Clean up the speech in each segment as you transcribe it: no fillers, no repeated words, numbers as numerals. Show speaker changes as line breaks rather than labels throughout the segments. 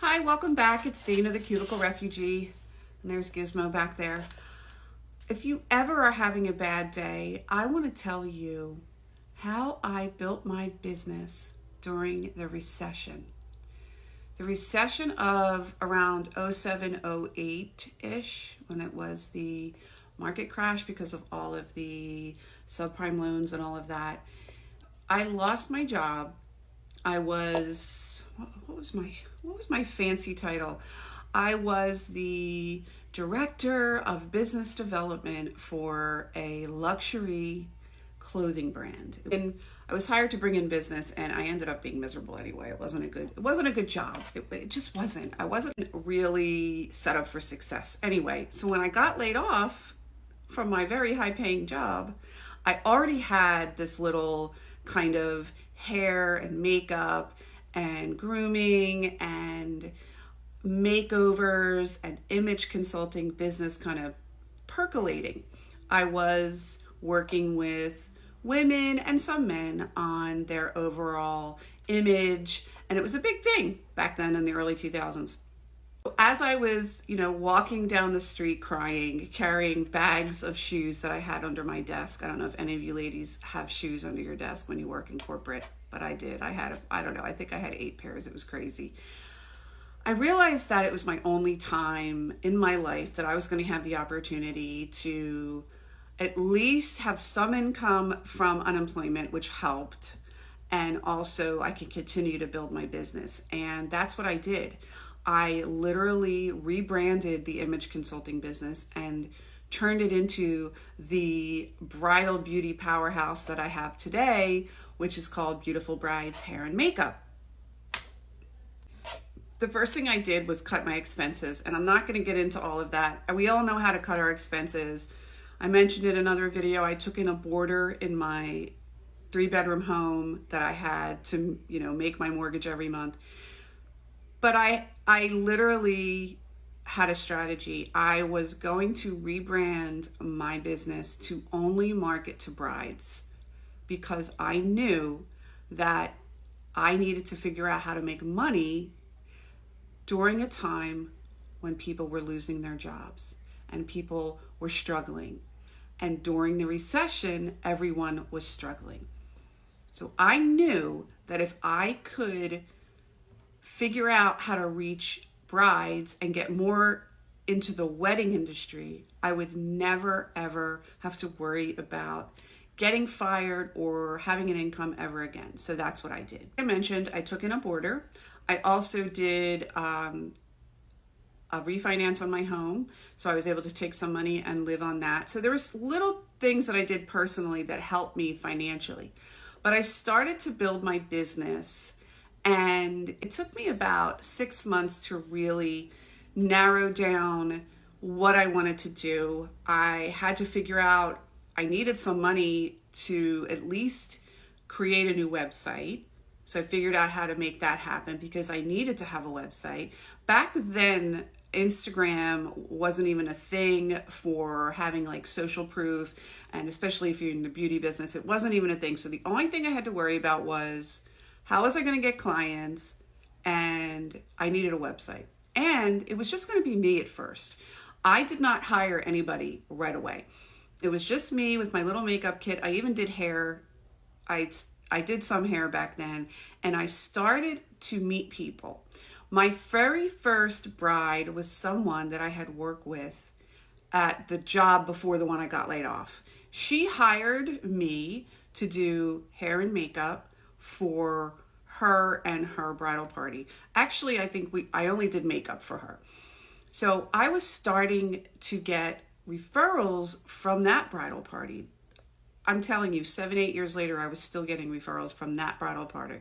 Hi, welcome back. It's Dana, the Cuticle Refugee, and there's Gizmo back there. If you ever are having a bad day, I want to tell you how I built my business during the recession. The recession of around 07, 08-ish, when it was the market crash because of all of the subprime loans and all of that. I lost my job. I was what was my fancy title? I was the director of business development for a luxury clothing brand. And I was hired to bring in business, and I ended up being miserable anyway. It wasn't a good job. It just wasn't. I wasn't really set up for success anyway. So when I got laid off from my very high paying job, I already had this little kind of hair and makeup and grooming and makeovers and image consulting business kind of percolating. I was working with women and some men on their overall image, and it was a big thing back then in the early 2000s. As I was, walking down the street crying, carrying bags of shoes that I had under my desk. I don't know if any of you ladies have shoes under your desk when you work in corporate, but I did. I don't know, I think I had 8 pairs. It was crazy. I realized that it was my only time in my life that I was going to have the opportunity to at least have some income from unemployment, which helped. And also I could continue to build my business. And that's what I did. I literally rebranded the image consulting business and turned it into the bridal beauty powerhouse that I have today, which is called Beautiful Brides Hair and Makeup. The first thing I did was cut my expenses, and I'm not going to get into all of that. We all know how to cut our expenses. I mentioned in another video, I took in a boarder in my 3-bedroom home that I had to, make my mortgage every month. But I literally had a strategy. I was going to rebrand my business to only market to brides because I knew that I needed to figure out how to make money during a time when people were losing their jobs and people were struggling. And during the recession, everyone was struggling. So I knew that if I could figure out how to reach brides and get more into the wedding industry, I would never, ever have to worry about getting fired or having an income ever again. So that's what I did. I mentioned I took in a boarder. I also did a refinance on my home. So I was able to take some money and live on that. So there was little things that I did personally that helped me financially. But I started to build my business, and it took me about 6 months to really narrow down what I wanted to do. I had to figure out, I needed some money to at least create a new website. So I figured out how to make that happen because I needed to have a website. Back then, Instagram wasn't even a thing for having like social proof, and especially if you're in the beauty business, it wasn't even a thing. So the only thing I had to worry about was how was I going to get clients, and I needed a website. And it was just going to be me at first. I did not hire anybody right away. It was just me with my little makeup kit. I even did hair. I did some hair back then, and I started to meet people. My very first bride was someone that I had worked with at the job before the one I got laid off. She hired me to do hair and makeup for her and her bridal party. Actually, I think I only did makeup for her. So I was starting to get referrals from that bridal party. I'm telling you, 7, 8 years later, I was still getting referrals from that bridal party.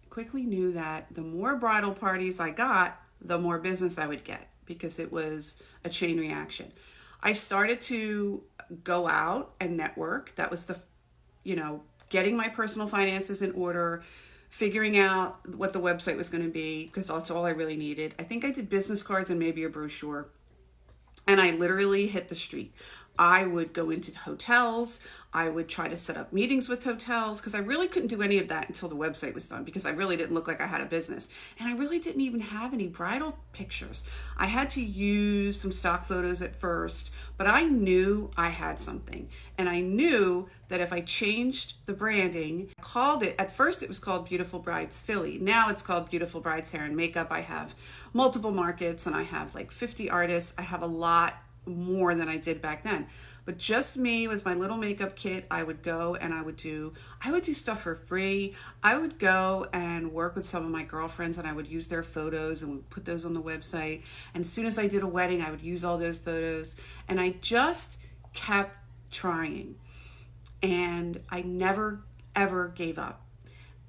Quickly knew that the more bridal parties I got, the more business I would get because it was a chain reaction. I started to go out and network. That was getting my personal finances in order, figuring out what the website was going to be because that's all I really needed. I think I did business cards and maybe a brochure. And I literally hit the street. I would go into hotels. I would try to set up meetings with hotels because I really couldn't do any of that until the website was done because I really didn't look like I had a business. And I really didn't even have any bridal pictures. I had to use some stock photos at first, but I knew I had something. And I knew that if I changed the branding, called it, at first it was called Beautiful Brides Philly. Now it's called Beautiful Brides Hair and Makeup. I have multiple markets and I have like 50 artists. I have a lot more than I did back then. But just me with my little makeup kit, I would go and I would do stuff for free. I would go and work with some of my girlfriends and I would use their photos and would put those on the website. And as soon as I did a wedding, I would use all those photos. And I just kept trying. And I never, ever gave up.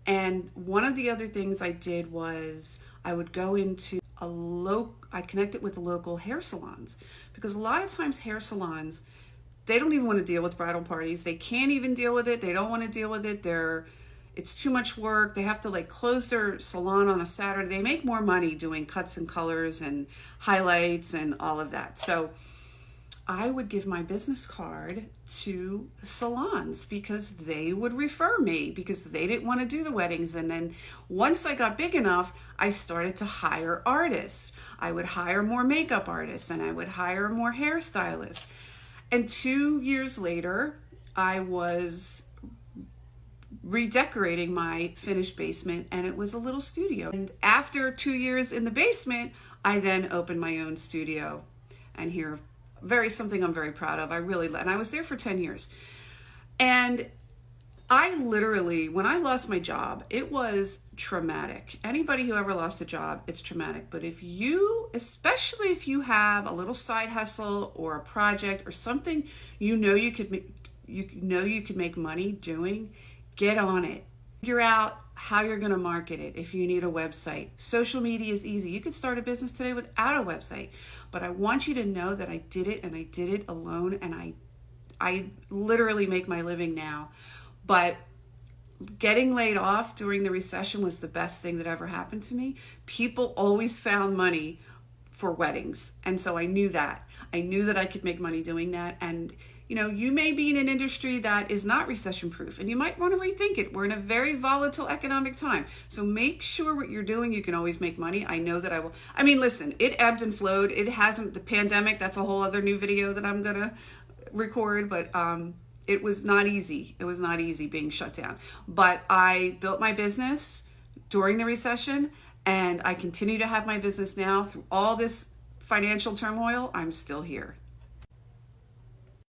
And one of the other things I did was I would go into I connected with the local hair salons because a lot of times hair salons, they don't even want to deal with bridal parties. They can't even deal with it. They don't want to deal with it. It's too much work. They have to like close their salon on a Saturday. They make more money doing cuts and colors and highlights and all of that. So I would give my business card to salons because they would refer me because they didn't want to do the weddings. And then once I got big enough, I started to hire artists. I would hire more makeup artists and I would hire more hairstylists. And 2 years later, I was redecorating my finished basement and it was a little studio. And after 2 years in the basement, I then opened my own studio. And here, something I'm very proud of. And I was there for 10 years. And I literally, when I lost my job, it was traumatic. Anybody who ever lost a job, it's traumatic. But especially if you have a little side hustle or a project or something you could make money doing, get on it. Figure out how you're going to market it. If you need a website, social media is easy. You could start a business today without a website. But I want you to know that I did it and I did it alone and I literally make my living now. But getting laid off during the recession was the best thing that ever happened to me. People always found money for weddings. And so I knew that. I knew that I could make money doing that. And you may be in an industry that is not recession proof and you might want to rethink it. We're in a very volatile economic time. So make sure what you're doing, you can always make money. I know that I will. I mean, listen, it ebbed and flowed. It hasn't, the pandemic, that's a whole other new video that I'm going to record, but it was not easy. It was not easy being shut down. But I built my business during the recession and I continue to have my business now through all this financial turmoil. I'm still here.